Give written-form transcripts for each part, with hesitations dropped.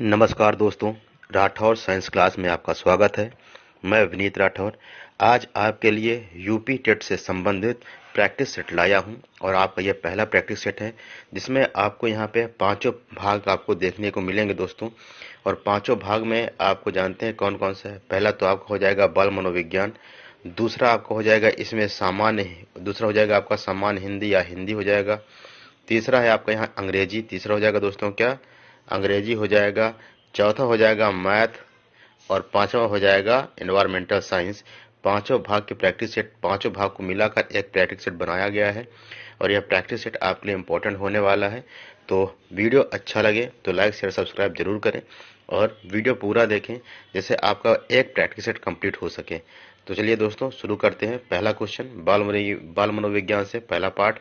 नमस्कार दोस्तों, Rathore science class में आपका स्वागत है। मैं विनीत राठौर आज आपके लिए यूपी टेट से संबंधित प्रैक्टिस सेट लाया हूं और आपका यह पहला प्रैक्टिस सेट है जिसमें आपको यहां पे पांचों भाग आपको देखने को मिलेंगे दोस्तों। और पांचों भाग में आपको जानते हैं कौन कौन सा है। पहला तो आपका हो जाएगा बाल मनोविज्ञान, दूसरा आपका हो जाएगा इसमें सामान्य, दूसरा हो जाएगा आपका सामान्य हिंदी या हिंदी हो जाएगा। तीसरा है आपका यहाँ अंग्रेजी, तीसरा हो जाएगा दोस्तों क्या, अंग्रेजी हो जाएगा। चौथा हो जाएगा मैथ और पांचवा हो जाएगा एनवायरमेंटल साइंस। पांचों भाग के प्रैक्टिस सेट, पांचों भाग को मिलाकर एक प्रैक्टिस सेट बनाया गया है और यह प्रैक्टिस सेट आपके लिए इम्पोर्टेंट होने वाला है। तो वीडियो अच्छा लगे तो लाइक शेयर सब्सक्राइब जरूर करें और वीडियो पूरा देखें जिससे आपका एक प्रैक्टिस सेट कंप्लीट हो सके। तो चलिए दोस्तों शुरू करते हैं। पहला क्वेश्चन बाल मनोविज्ञान से पहला पार्ट,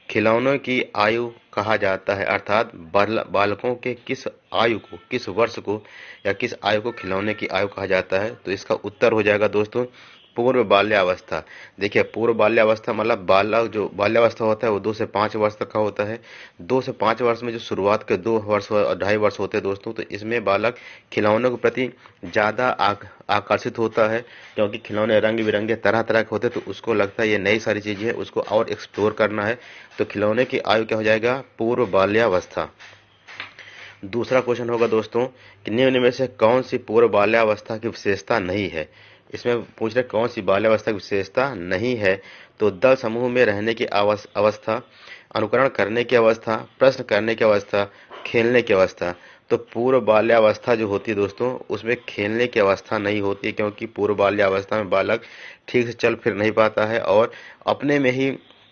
खिलौनों की आयु कहा जाता है, अर्थात बालकों के किस आयु को, किस वर्ष को या किस आयु को खिलौने की आयु कहा जाता है। तो इसका उत्तर हो जाएगा दोस्तों पूर्व बाल्यावस्था। देखिए पूर्व बाल्यावस्था मतलब बालक, जो बाल्यावस्था होता है वो 2 से 5 वर्ष तक का होता है। 2 से 5 वर्ष में जो शुरुआत के 2 वर्ष और 2.5 वर्ष होते हैं दोस्तों, तो इसमें बालक खिलौनों के प्रति ज़्यादा आकर्षित होता है क्योंकि खिलौने रंग बिरंगे तरह तरह के होते हैं, तो उसको लगता है ये नई सारी चीज़ें है, उसको और एक्सप्लोर करना है। तो खिलौने की आयु क्या हो जाएगा, पूर्व बाल्यावस्था। दूसरा क्वेश्चन होगा दोस्तों कि निम्न में से कौन सी पूर्व बाल्यावस्था की विशेषता नहीं है। इसमें पूछ रहे कौन सी बाल्यावस्था की विशेषता नहीं है। तो दल समूह में रहने की अवस्था, अनुकरण करने की अवस्था, प्रश्न करने की अवस्था, खेलने की अवस्था। तो पूर्व बाल्यावस्था जो होती है दोस्तों उसमें खेलने की अवस्था नहीं होती क्योंकि पूर्व बाल्यावस्था में बालक ठीक से चल फिर नहीं पाता है और अपने में ही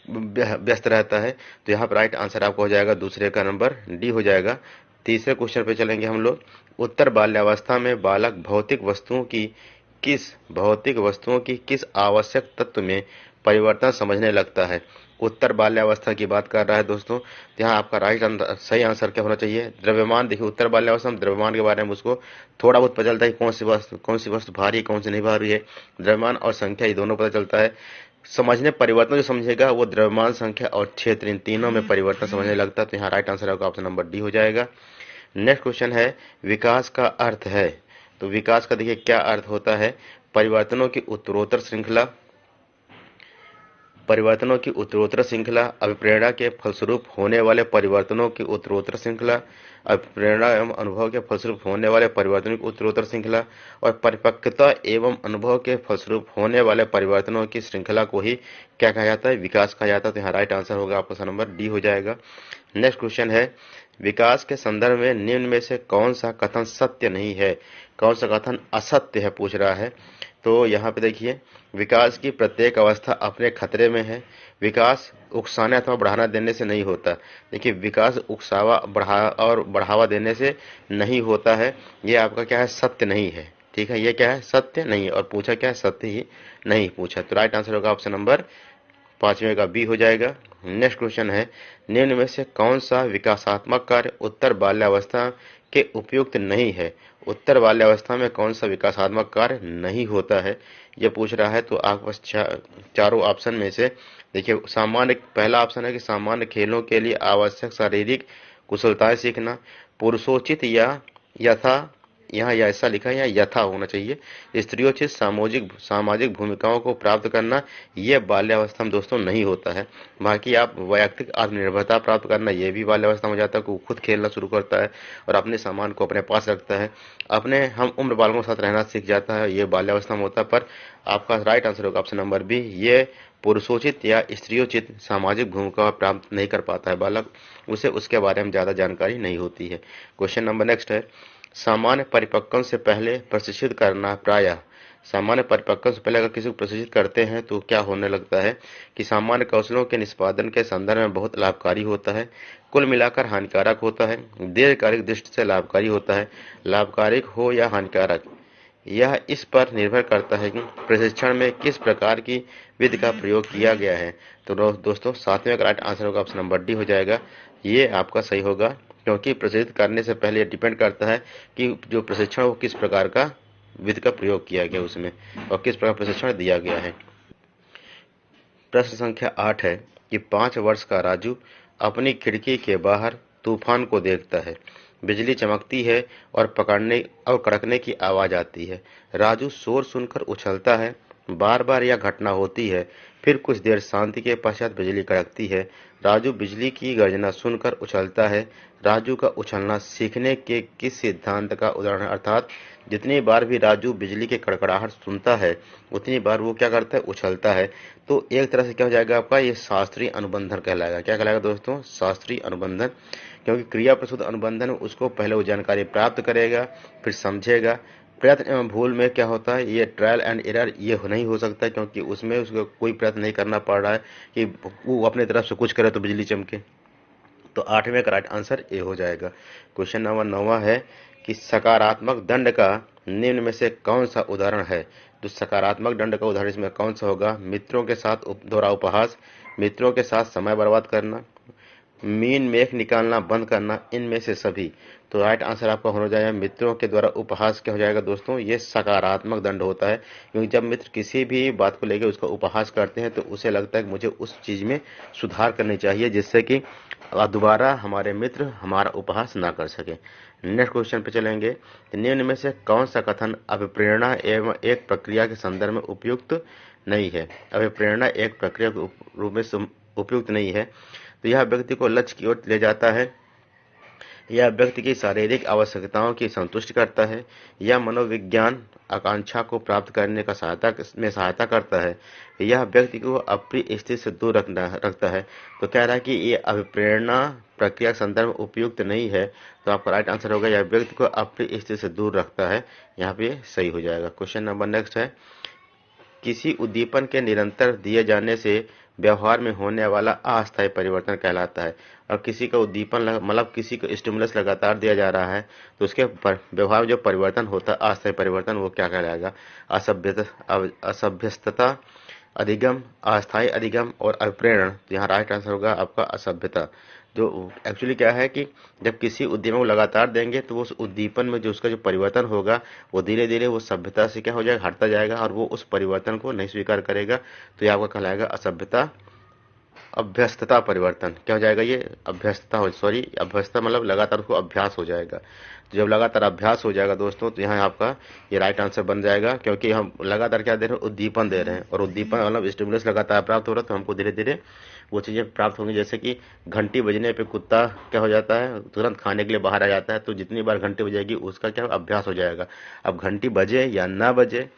व्यस्त रहता है। तो यहाँ पर राइट आंसर आपको हो जाएगा दूसरे का नंबर डी हो जाएगा। तीसरे क्वेश्चन पे चलेंगे हम लोग। उत्तर बाल्यावस्था में बालक भौतिक वस्तुओं की किस आवश्यक तत्व में परिवर्तन समझने लगता है। उत्तर बाल्यावस्था की बात कर रहा है दोस्तों, तो यहाँ आपका सही आंसर क्या होना चाहिए, द्रव्यमान। देखिए उत्तर बाल्यावस्था में द्रव्यमान के बारे में उसको थोड़ा बहुत पता चलता है, कौन सी वस्तु भारी कौन सी नहीं भारी है। द्रव्यमान और संख्या ये दोनों पता चलता है। समझने परिवर्तन जो समझेगा वो द्रव्यमान, संख्या और क्षेत्र, इन तीनों में परिवर्तन समझने लगता है। तो यहाँ राइट आंसर होगा ऑप्शन नंबर डी हो जाएगा। नेक्स्ट क्वेश्चन है विकास का अर्थ है। तो विकास का देखिए क्या अर्थ होता है, परिवर्तनों की उत्तरोत्तर श्रृंखला, अभिप्रेरणा के फलस्वरूप होने वाले परिवर्तनों की उत्तरोत्तर श्रृंखला, अभिप्रेरणा एवं अनुभव के फलस्वरूप होने वाले परिवर्तनों की उत्तरोत्तर श्रृंखला और परिपक्वता एवं अनुभव के फलस्वरूप होने वाले परिवर्तनों की श्रृंखला को ही क्या कहा जाता है, विकास कहा जाता है। तो यहाँ राइट आंसर होगा आपका नंबर डी हो जाएगा। नेक्स्ट क्वेश्चन है विकास के संदर्भ में निम्न में से कौन सा कथन सत्य नहीं है, कौन सा कथन असत्य है पूछ रहा है। तो यहाँ पे देखिए विकास की प्रत्येक अवस्था अपने खतरे में है। विकास उकसाने अथवा बढ़ावा देने से नहीं होता। देखिए विकास बढ़ावा देने से नहीं होता है, ये आपका क्या है, सत्य नहीं है। ठीक है, ये क्या है, सत्य नहीं है। और पूछा क्या है, सत्य ही नहीं पूछा। तो राइट आंसर होगा ऑप्शन नंबर पांचवें का बी हो जाएगा। नेक्स्ट क्वेश्चन है निम्न में से कौन सा विकासात्मक कार्य उत्तर बाल्यावस्था के उपयुक्त नहीं है। उत्तर बाल्यावस्था में कौन सा विकासात्मक कार्य नहीं होता है, यह पूछ रहा है। तो आपके पास चारों ऑप्शन में से देखिए सामान्य, पहला ऑप्शन है कि सामान्य खेलों के लिए आवश्यक शारीरिक कुशलताएं सीखना, पुरुषोचित या यथा, यहाँ ऐसा लिखा है या यथा होना चाहिए, स्त्रियोचित सामाजिक भूमिकाओं को प्राप्त करना, ये बाल्यावस्था में दोस्तों नहीं होता है। बाकी आप वैयक्तिक आत्मनिर्भरता प्राप्त करना, ये भी बाल्यावस्था में हो जाता है कि वो खुद खेलना शुरू करता है और अपने सामान को अपने पास रखता है, अपने हम उम्र बालकों के साथ रहना सीख जाता है, ये बाल्यावस्था में होता है। पर आपका राइट आंसर होगा ऑप्शन नंबर बी, ये पुरुषोचित या स्त्रियोचित सामाजिक भूमिका प्राप्त नहीं कर पाता है बालक, उसे उसके बारे में ज्यादा जानकारी नहीं होती है। क्वेश्चन नंबर नेक्स्ट है सामान्य परिपक्वन से पहले प्रशिक्षित करना प्रायः, सामान्य परिपक्वन से पहले अगर किसी को प्रशिक्षित करते हैं तो क्या होने लगता है कि सामान्य कौशलों के निष्पादन के संदर्भ में बहुत लाभकारी होता है, कुल मिलाकर हानिकारक होता है, दीर्घकालिक दृष्टि से लाभकारी होता है। लाभकारी हो या हानिकारक यह इस पर निर्भर करता है कि प्रशिक्षण में किस प्रकार की विधि का प्रयोग किया गया है। तो दोस्तों सातवें का राइट आंसर होगा ऑप्शन नंबर डी हो जाएगा, ये आपका सही होगा क्योंकि प्रशिक्षित करने से पहले यह डिपेंड करता है कि जो प्रशिक्षण वो किस प्रकार का विधि का प्रयोग किया गया उसमें और किस प्रकार प्रशिक्षण दिया गया है। प्रश्न संख्या 8 है कि 5 वर्ष का राजू अपनी खिड़की के बाहर तूफान को देखता है। बिजली चमकती है और पकड़ने और कड़कने की आवाज आती है। राजू शोर सुनकर उछलता है। बार बार यह घटना होती है। फिर कुछ देर शांति के पश्चात बिजली कड़कती है। राजू बिजली की गर्जना सुनकर उछलता है। राजू का उछलना सीखने के किस सिद्धांत का उदाहरण है? अर्थात जितनी बार भी राजू बिजली के कड़कड़ाहट सुनता है उतनी बार वो क्या करता है? उछलता है। तो एक तरह से क्या हो जाएगा आपका? ये शास्त्रीय अनुबंधन कहलाएगा। क्या कहलाएगा दोस्तों? शास्त्रीय अनुबंधन। क्योंकि क्रिया प्रसूत अनुबंधन में उसको पहले वो जानकारी प्राप्त करेगा, फिर समझेगा। प्रयत्न एवं भूल में क्या होता है? ये ट्रायल एंड एरर ये नहीं हो सकता, क्योंकि उसमें उसको कोई प्रयत्न नहीं करना पड़ रहा है कि वो अपने तरफ से कुछ करे तो बिजली चमके। तो 8वें का राइट आंसर ए हो जाएगा। क्वेश्चन नंबर 9वां है कि सकारात्मक दंड का निम्न में से कौन सा उदाहरण है? जो सकारात्मक दंड का उदाहरण इसमें कौन सा होगा? मित्रों के साथ दोहरा उपहास, मित्रों के साथ समय बर्बाद करना, मीन मेख निकालना बंद करना, इनमें से सभी। तो राइट आंसर आपका होना जाएगा मित्रों के द्वारा उपहास। क्या हो जाएगा दोस्तों? ये सकारात्मक दंड होता है, क्योंकि जब मित्र किसी भी बात को लेकर उसका उपहास करते हैं तो उसे लगता है कि मुझे उस चीज में सुधार करनी चाहिए, जिससे कि दोबारा हमारे मित्र हमारा उपहास ना कर सके। नेक्स्ट क्वेश्चन पे चलेंगे। निम्न में से कौन सा कथन अभिप्रेरणा एवं एक प्रक्रिया के संदर्भ में उपयुक्त नहीं है? अभिप्रेरणा एक प्रक्रिया के रूप में उपयुक्त नहीं है। तो यह व्यक्ति को लक्ष्य की ओर ले जाता है, यह व्यक्ति की शारीरिक आवश्यकताओं की संतुष्टि करता है, यह मनोविज्ञान आकांक्षा को प्राप्त करने का सहायता करता है, यह व्यक्ति को अप्रिय स्थिति से दूर रखता है। तो कह रहा है कि ये अभिप्रेरणा प्रक्रिया के संदर्भ में उपयुक्त नहीं है। तो आपका राइट आंसर होगा यह व्यक्ति को अप्रिय स्थिति से दूर रखता है। यहाँ पे सही हो जाएगा। क्वेश्चन नंबर नेक्स्ट है, किसी उद्दीपन के निरंतर दिए जाने से व्यवहार में होने वाला अस्थायी परिवर्तन कहलाता है। और किसी का उद्दीपन मतलब किसी को स्टिमुलस लगातार दिया जा रहा है तो उसके व्यवहार में जो परिवर्तन होता है अस्थायी परिवर्तन, वो क्या कहलाएगा? असभ्यता, अधिगम, अस्थायी अधिगम और अभिप्रेरण। तो यहाँ राइट आंसर होगा आपका असभ्यता। जो एक्चुअली क्या है कि जब किसी उद्दीपन को लगातार देंगे तो वो उस उद्दीपन में जो उसका जो परिवर्तन होगा वो धीरे धीरे वो सभ्यता से क्या हो जाएगा? हटता जाएगा और वो उस परिवर्तन को नहीं स्वीकार करेगा। तो ये आपका कहलाएगा असभ्यता। अभ्यस्तता परिवर्तन क्या हो जाएगा? ये अभ्यस्तता अभ्यस्तता मतलब लगातार उसको अभ्यास हो जाएगा। तो जब लगातार अभ्यास हो जाएगा दोस्तों तो यहाँ आपका ये राइट आंसर बन जाएगा, क्योंकि हम लगातार क्या दे रहे हैं? उद्दीपन दे रहे हैं, और उद्दीपन मतलब स्टिमुलस लगातार प्राप्त हो रहा है तो हमको धीरे धीरे वो चीजें प्राप्त होंगी। जैसे कि घंटी बजने पे कुत्ता क्या हो जाता है? तुरंत खाने के लिए बाहर आ जाता है। तो जितनी बार घंटी बजेगी उसका क्या अभ्यास हो जाएगा। अब घंटी बजे या ना बजे,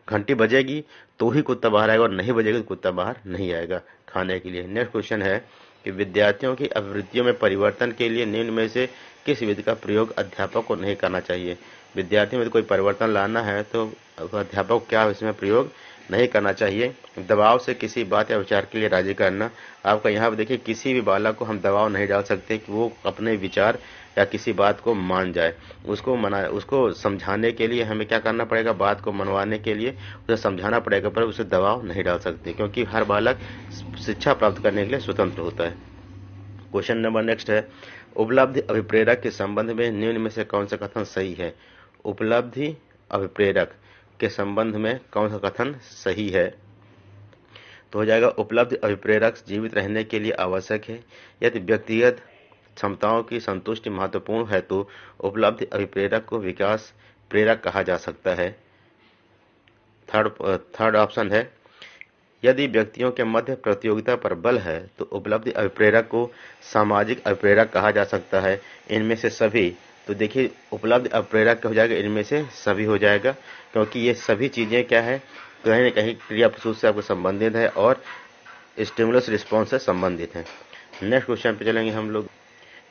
घंटी बजेगी तो ही कुत्ता बाहर आएगा और नहीं बजेगी तो कुत्ता बाहर नहीं आएगा खाने के लिए। नेक्स्ट क्वेश्चन है कि विद्यार्थियों की अभिवृत्तियों में परिवर्तन के लिए निम्न में से किस विधि का प्रयोग अध्यापक को नहीं करना चाहिए? विद्यार्थियों में कोई परिवर्तन लाना है तो अध्यापक को क्या इसमें प्रयोग नहीं करना चाहिए? दबाव से किसी बात या विचार के लिए राजी करना। आपका यहाँ पर देखिए, किसी भी बालक को हम दबाव नहीं डाल सकते कि वो अपने विचार या किसी बात को मान जाए। उसको समझाने के लिए हमें क्या करना पड़ेगा? बात को मनवाने के लिए उसे समझाना पड़ेगा, पर उसे दबाव नहीं डाल सकते, क्योंकि हर बालक शिक्षा प्राप्त करने के लिए स्वतंत्र होता है। क्वेश्चन नंबर नेक्स्ट है, उपलब्धि अभिप्रेरक के संबंध में निम्न में से कौन सा कथन सही है? उपलब्धि अभिप्रेरक के संबंध में कौन सा कथन सही है? तो हो जाएगा उपलब्धि अभिप्रेरक जीवित रहने के लिए आवश्यक है। यदि व्यक्तिगत क्षमताओं की संतुष्टि महत्वपूर्ण है तो उपलब्धि अभिप्रेरक को विकास प्रेरक कहा जा सकता है। थर्ड ऑप्शन है, यदि व्यक्तियों के मध्य प्रतियोगिता पर बल है तो उपलब्धि अभिप्रेरक को सामाजिक अभिप्रेरक कहा जा सकता है। इनमें से सभी। तो देखिए, उपलब्धि अभिप्रेरक हो जाएगा, इनमें से सभी हो जाएगा, क्योंकि ये सभी चीजें क्या है? कहीं न कहीं क्रिया प्रसूत से आपको संबंधित है और स्टिमुलस रिस्पॉन्स से संबंधित है। नेक्स्ट क्वेश्चन पे चलेंगे हम लोग।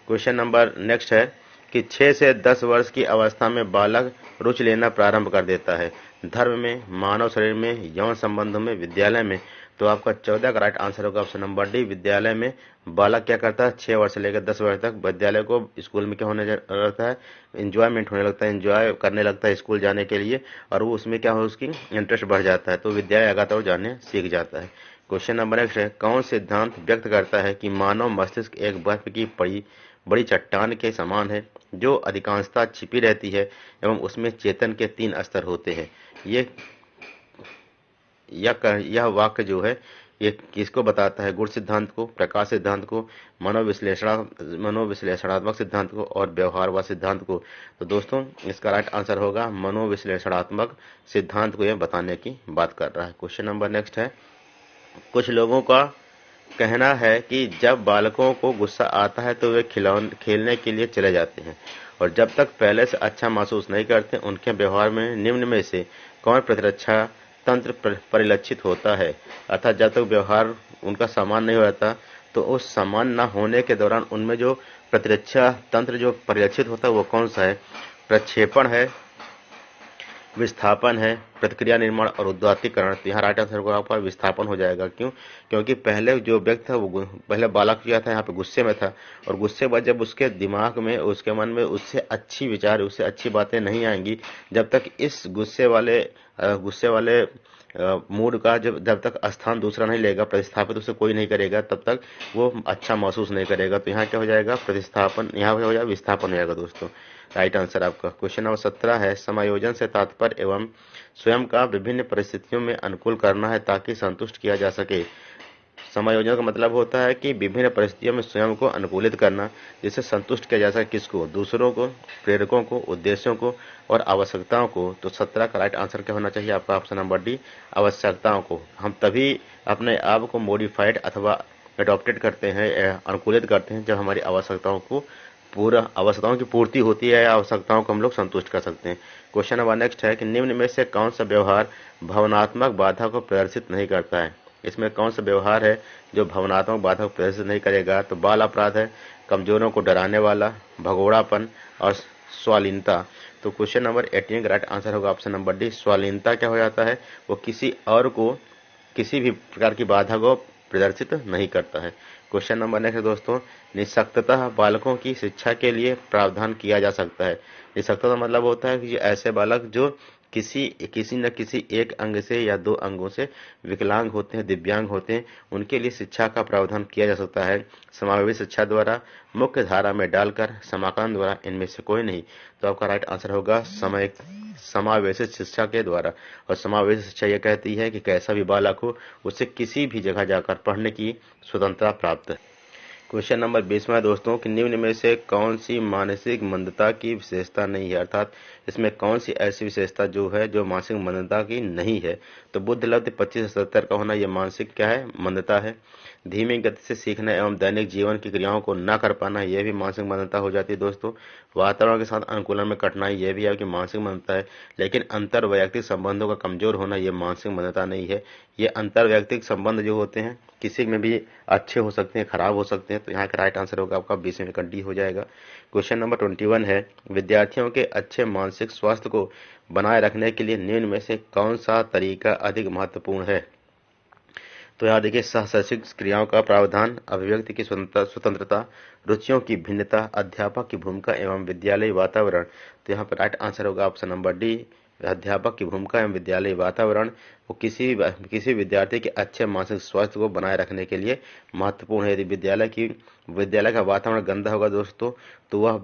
क्वेश्चन नंबर नेक्स्ट है कि 6 से 10 वर्ष की अवस्था में बालक रुचि लेना प्रारंभ कर देता है। धर्म में, मानव शरीर में, यौन संबंधों में, विद्यालय में। तो आपका 14 का राइट आंसर होगा ऑप्शन नंबर डी, विद्यालय में। बालक क्या करता है? 6 वर्ष से लेकर 10 वर्ष तक विद्यालय को स्कूल में क्या होने लगता है? इंजॉयमेंट होने लगता है, इंजॉय करने लगता है स्कूल जाने के लिए, और वो उसमें क्या हो, उसकी इंटरेस्ट बढ़ जाता है, तो विद्यालय लगातार जाने सीख जाता है। क्वेश्चन नंबर नेक्स्ट है, कौन सिद्धांत व्यक्त करता है कि मानव मस्तिष्क एक बर्फ की बड़ी चट्टान के समान है जो अधिकांशतः छिपी रहती है एवं उसमें चेतन के 3 स्तर होते हैं? यह वाक्य जो है ये किसको बताता है? गुण सिद्धांत को, प्रकाश सिद्धांत को, मनोविश्लेषणात्मक सिद्धांत को और व्यवहारवाद सिद्धांत को। तो दोस्तों इसका राइट आंसर होगा मनोविश्लेषणात्मक सिद्धांत को यह बताने की बात कर रहा है। क्वेश्चन नंबर नेक्स्ट है, कुछ लोगों का कहना है कि जब बालकों को गुस्सा आता है तो वे खेलने के लिए चले जाते हैं और जब तक पहले से अच्छा महसूस नहीं करते उनके व्यवहार में निम्न में से कौन प्रतिरक्षा तंत्र परिलक्षित होता है? अर्थात जब तक व्यवहार उनका समान नहीं होता तो उस समान न होने के दौरान उनमें जो प्रतिरक्षा तंत्र जो परिलक्षित होता है वो कौन सा है? प्रक्षेपण है, विस्थापन है, प्रतिक्रिया निर्माण और उदात्तीकरण। तो यहाँ राइट आंसर होगा आपका विस्थापन हो जाएगा। क्यों? क्योंकि पहले जो व्यक्ति था वो पहले बालक किया था यहाँ पे गुस्से में था और गुस्से के बाद जब उसके दिमाग में उसके मन में उससे अच्छी विचार उससे अच्छी बातें नहीं आएंगी, जब तक इस गुस्से वाले मूड का जब तक स्थान दूसरा नहीं लेगा, प्रतिस्थापित उसे कोई नहीं करेगा, तब तक वो अच्छा महसूस नहीं करेगा। तो यहाँ क्या हो जाएगा? प्रतिस्थापन, यहाँ हो जाएगा विस्थापन हो जाएगा दोस्तों। राइट आंसर आपका। क्वेश्चन नंबर 17 है, समायोजन से तात्पर्य एवं स्वयं का विभिन्न परिस्थितियों में अनुकूल करना है ताकि संतुष्ट किया जा सके। समायोजन का मतलब होता है कि विभिन्न परिस्थितियों में स्वयं को अनुकूलित करना जिससे संतुष्ट किया जा सके। किसको? दूसरों को, प्रेरकों को, उद्देश्यों को और आवश्यकताओं को। तो 17 का राइट आंसर क्या होना चाहिए आपका? ऑप्शन नंबर डी, आवश्यकताओं को। हम तभी अपने आप को मॉडिफाइड अथवा एडॉप्टेड करते हैं, अनुकूलित करते हैं, जब हमारी आवश्यकताओं की पूर्ति होती है या आवश्यकताओं को हम लोग संतुष्ट कर सकते हैं। क्वेश्चन नंबर नेक्स्ट है कि निम्न में से कौन सा व्यवहार भावनात्मक बाधा को प्रदर्शित नहीं करता है? इसमें कौन सा व्यवहार है जो भावनात्मक बाधा को प्रदर्शित नहीं करेगा? तो बाल अपराध है, कमजोरों को डराने वाला, भगोड़ापन और स्वालीनता। तो क्वेश्चन नंबर 18 का राइट आंसर होगा ऑप्शन नंबर डी, स्वालीनता। क्या हो जाता है? वो किसी और को किसी भी प्रकार की बाधा को प्रदर्शित नहीं करता है। क्वेश्चन नंबर नेक्स्ट दोस्तों, निःशक्तता बालकों की शिक्षा के लिए प्रावधान किया जा सकता है। निःशक्तता मतलब होता है कि ऐसे बालक जो किसी न किसी एक अंग से या दो अंगों से विकलांग होते हैं, दिव्यांग होते हैं, उनके लिए शिक्षा का प्रावधान किया जा सकता है समावेशी शिक्षा द्वारा, मुख्य धारा में डालकर, समाकलन द्वारा, इनमें से कोई नहीं। तो आपका राइट आंसर होगा समावेशित शिक्षा के द्वारा। और समावेशित शिक्षा यह कहती है कि कैसा भी बालक हो उसे किसी भी जगह जाकर पढ़ने की स्वतंत्रता प्राप्त है। क्वेश्चन नंबर 20 में दोस्तों कि निम्न में से कौन सी मानसिक मंदता की विशेषता नहीं है? अर्थात इसमें कौन सी ऐसी विशेषता जो है जो मानसिक मंदता की नहीं है? तो बुद्ध लब्धि 25 से 70 का होना यह मानसिक क्या है? मंदता है। धीमी गति से सीखना एवं दैनिक जीवन की क्रियाओं को न कर पाना यह भी मानसिक मंदता हो जाती है दोस्तों। वातावरण के साथ अनुकूलन में कठिनाई यह भी आपकी मानसिक मंदता है। लेकिन अंतर वैयक्तिक संबंधों का कमजोर होना यह मानसिक मंदता नहीं है। ये अंतर वैयक्तिक संबंध जो होते हैं किसी में भी अच्छे हो सकते हैं, खराब हो सकते हैं। तो यहाँ का राइट आंसर होगा आपका 20 में का डी हो जाएगा। क्वेश्चन नंबर 21 है, विद्यार्थियों के अच्छे मानसिक स्वास्थ्य को बनाए रखने के लिए निम्न में से कौन सा तरीका अधिक महत्वपूर्ण है? तो यहाँ देखिए, सहशैक्षिक क्रियाओं का प्रावधान, अभिव्यक्ति की स्वतंत्रता, रुचियों की भिन्नता, अध्यापक की भूमिका एवं विद्यालय वातावरण। तो यहाँ पर राइट आंसर होगा ऑप्शन नंबर डी, अध्यापक की भूमिका एवं विद्यालय वातावरण वो किसी विद्यार्थी के अच्छे मानसिक स्वास्थ्य को बनाए रखने के लिए महत्वपूर्ण है। यदि विद्यालय का वातावरण गंदा होगा दोस्तों तो वह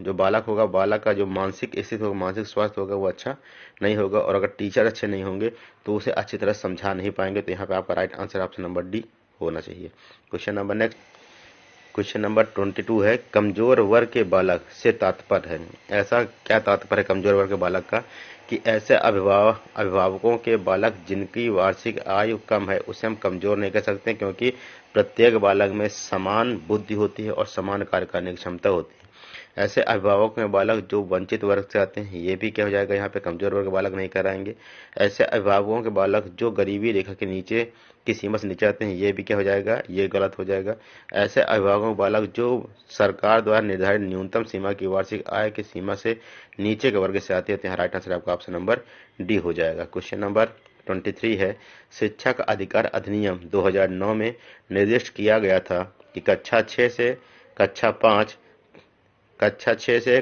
जो बालक होगा, बालक का जो मानसिक स्थिति होगा, मानसिक स्वास्थ्य होगा, वो अच्छा नहीं होगा। और अगर टीचर अच्छे नहीं होंगे तो उसे अच्छी तरह समझा नहीं पाएंगे। तो यहाँ पे आपका right answer option number D होना चाहिए। क्वेश्चन नंबर 22 है, कमजोर वर्ग के बालक से तात्पर्य है। ऐसा क्या तात्पर्य है कमजोर वर्ग के बालक का? कि ऐसे अभिभावकों के बालक जिनकी वार्षिक आयु कम है उसे हम कमजोर नहीं कह सकते, क्योंकि प्रत्येक बालक में समान बुद्धि होती है और समान कार्य करने की क्षमता होती है। ऐसे अभिभावक में बालक जो वंचित वर्ग से आते हैं ये भी क्या हो जाएगा? यहाँ पे कमजोर वर्ग के बालक नहीं कराएंगे। ऐसे अभिभावकों के बालक जो गरीबी रेखा के नीचे की सीमा से नीचे आते हैं ये भी क्या हो जाएगा? ये गलत हो जाएगा। ऐसे अभिभावकों के बालक जो सरकार द्वारा निर्धारित न्यूनतम सीमा की वार्षिक आय की सीमा से नीचे के वर्ग से आते हैं। तो यहाँ राइट आंसर आपका ऑप्शन नंबर डी हो जाएगा। क्वेश्चन नंबर 23 है, शिक्षा का अधिकार अधिनियम 2009 में निर्दिष्ट किया गया था कि कक्षा 6 से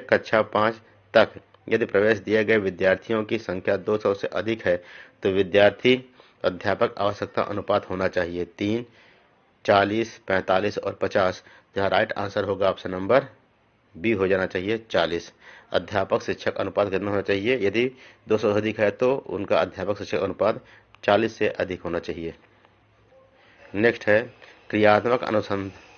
कक्षा 5 तक यदि प्रवेश दिए गए विद्यार्थियों की संख्या 200 से अधिक है तो विद्यार्थी अध्यापक आवश्यकता अनुपात होना चाहिए 3, 40, 45 और 50। जहाँ राइट आंसर होगा ऑप्शन नंबर बी हो जाना चाहिए 40। अध्यापक शिक्षक अनुपात कितना होना चाहिए? यदि 200 से अधिक है तो उनका अध्यापक शिक्षक अनुपात 40 से अधिक होना चाहिए। नेक्स्ट है क्रियात्मक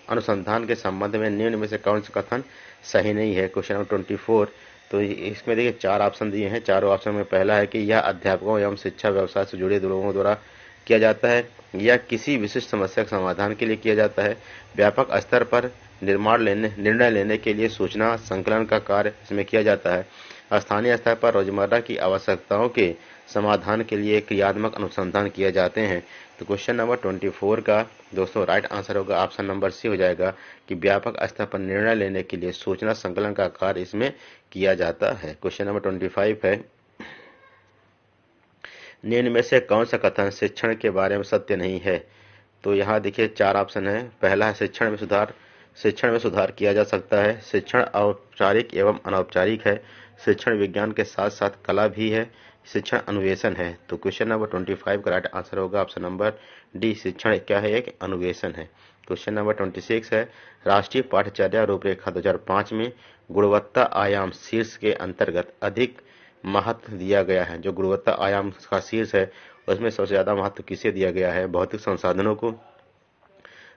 अनुसंधान के संबंध में निम्न में से कौन सा कथन सही नहीं है। Question number 24। तो इसमें देखिए 4 ऑप्शन दिए हैं। चारों ऑप्शन में पहला है कि यह अध्यापकों एवं शिक्षा व्यवसाय से जुड़े लोगों द्वारा किया जाता है या किसी विशिष्ट समस्या के समाधान के लिए किया जाता है। व्यापक स्तर पर निर्णय लेने के लिए सूचना संकलन का कार्य इसमें किया जाता है। स्थानीय स्तर पर रोजमर्रा की आवश्यकताओं के समाधान के लिए क्रियात्मक अनुसंधान किए जाते हैं। तो क्वेश्चन नंबर 24 का दोस्तों राइट आंसर होगा ऑप्शन नंबर सी हो जाएगा कि व्यापक स्तर पर निर्णय लेने के लिए सूचना संकलन का कार्य इसमें किया जाता है। क्वेश्चन नंबर 25 है निम्न में से कौन सा कथन शिक्षण के बारे में सत्य नहीं है। तो यहाँ देखिए 4 ऑप्शन है। पहला है शिक्षण में सुधार किया जा सकता है। शिक्षण औपचारिक एवं अनौपचारिक है। शिक्षण विज्ञान के साथ साथ कला भी है। शिक्षण अन्वेषण है। तो क्वेश्चन नंबर 25 का राइट आंसर होगा ऑप्शन नंबर डी, शिक्षण क्या है, एक अन्वेषण है। क्वेश्चन नंबर 26 है राष्ट्रीय पाठ्यचर्या रूपरेखा 2005 में गुणवत्ता आयाम शीर्ष के अंतर्गत अधिक महत्व दिया गया है। जो गुणवत्ता आयाम का शीर्ष है उसमें सबसे ज्यादा महत्व किसे दिया गया है। भौतिक संसाधनों को,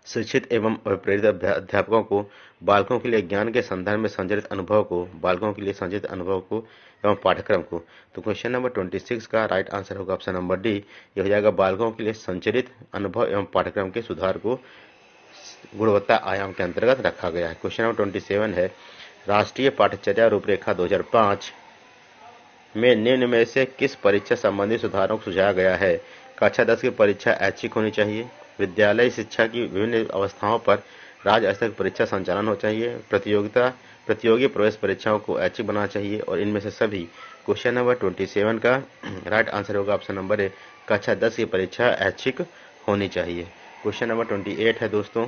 शिक्षित एवं प्रेरित अध्यापकों को, बालकों के लिए ज्ञान के संदर्भ में संचरित अनुभव को, बालकों के लिए संचरित अनुभव को एवं पाठ्यक्रम को। तो क्वेश्चन नंबर 26 का राइट आंसर होगा ऑप्शन नंबर डी, ये हो जाएगा बालकों के लिए संचरित अनुभव एवं पाठ्यक्रम के सुधार को गुणवत्ता आयाम के अंतर्गत रखा गया है। क्वेश्चन नंबर 27 है राष्ट्रीय पाठ्यचर्या रूपरेखा 2005 में निम्न में से किस परीक्षा संबंधी सुधारों को सुझाया गया है। कक्षा 10 की परीक्षा ऐच्छिक होनी चाहिए। विद्यालय शिक्षा की विभिन्न अवस्थाओं पर राज्य स्तर की परीक्षा संचालन हो चाहिए। प्रतियोगी प्रवेश परीक्षाओं को ऐच्छिक बनाना चाहिए और इनमें से सभी। क्वेश्चन नंबर 27 का राइट आंसर होगा ऑप्शन नंबर ए, कक्षा 10 की परीक्षा ऐच्छिक होनी चाहिए। क्वेश्चन नंबर 28 है दोस्तों।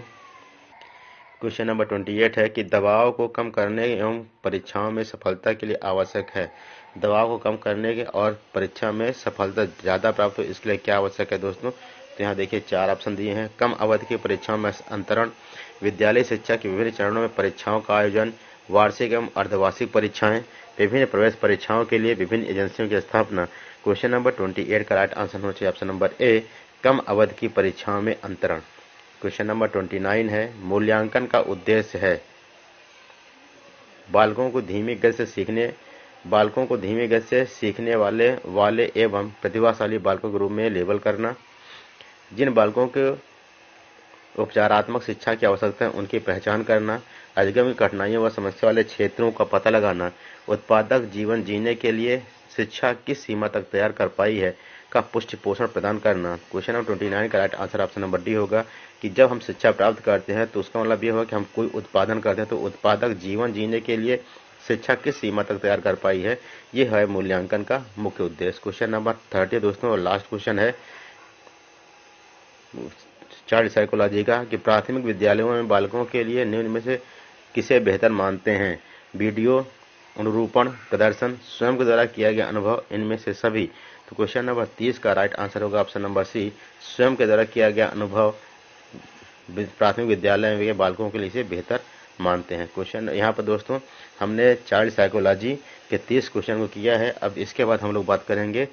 क्वेश्चन नंबर 28 है कि दबाव को कम करने एवं परीक्षाओं में सफलता के लिए आवश्यक है। दबाव को कम करने के और परीक्षा में सफलता ज्यादा प्राप्त हो इसके लिए क्या आवश्यक है दोस्तों। तो यहाँ देखिए 4 ऑप्शन दिए हैं। कम अवधि की परीक्षाओं में अंतरण, विद्यालय शिक्षा के विभिन्न चरणों में परीक्षाओं का आयोजन, वार्षिक एवं अर्धवार्षिक परीक्षाएं, विभिन्न प्रवेश परीक्षाओं के लिए विभिन्न एजेंसियों की स्थापना। क्वेश्चन नंबर 28 का राइट आंसर होना चाहिए ऑप्शन नंबर ए, कम अवधि की परीक्षाओं में अंतरण। क्वेश्चन नंबर 29 है मूल्यांकन का उद्देश्य है बालकों को धीमी गति से सीखने वाले एवं प्रतिभाशाली बालकों के रूप में लेबल करना। जिन बालकों को उपचारात्मक शिक्षा की आवश्यकता है उनकी पहचान करना। अधिगम की कठिनाइयों व समस्या वाले क्षेत्रों का पता लगाना। उत्पादक जीवन जीने के लिए शिक्षा किस सीमा तक तैयार कर पाई है का पुष्टि पोषण प्रदान करना। क्वेश्चन नंबर 29 का right answer option number D होगा कि जब हम शिक्षा प्राप्त करते हैं तो उसका मतलब ये होगा कि हम कोई उत्पादन करते हैं तो उत्पादक जीवन जीने के लिए शिक्षा किस सीमा तक तैयार कर पाई है, ये है मूल्यांकन का मुख्य उद्देश्य। क्वेश्चन नंबर 30 दोस्तों और लास्ट क्वेश्चन है चाइल्ड साइकोलॉजी का कि प्राथमिक विद्यालयों में बालकों के लिए निम्न में से किसे बेहतर मानते हैं। वीडियो, अनुरूपण, प्रदर्शन, स्वयं के द्वारा किया गया अनुभव, इनमें से सभी। तो क्वेश्चन नंबर 30 का राइट आंसर होगा ऑप्शन नंबर सी, स्वयं के द्वारा किया गया अनुभव प्राथमिक विद्यालय में बालकों के लिए इसे बेहतर मानते हैं। क्वेश्चन यहाँ पर दोस्तों हमने चाइल्ड साइकोलॉजी के 30 क्वेश्चन को किया है। अब इसके बाद हम लोग बात करेंगे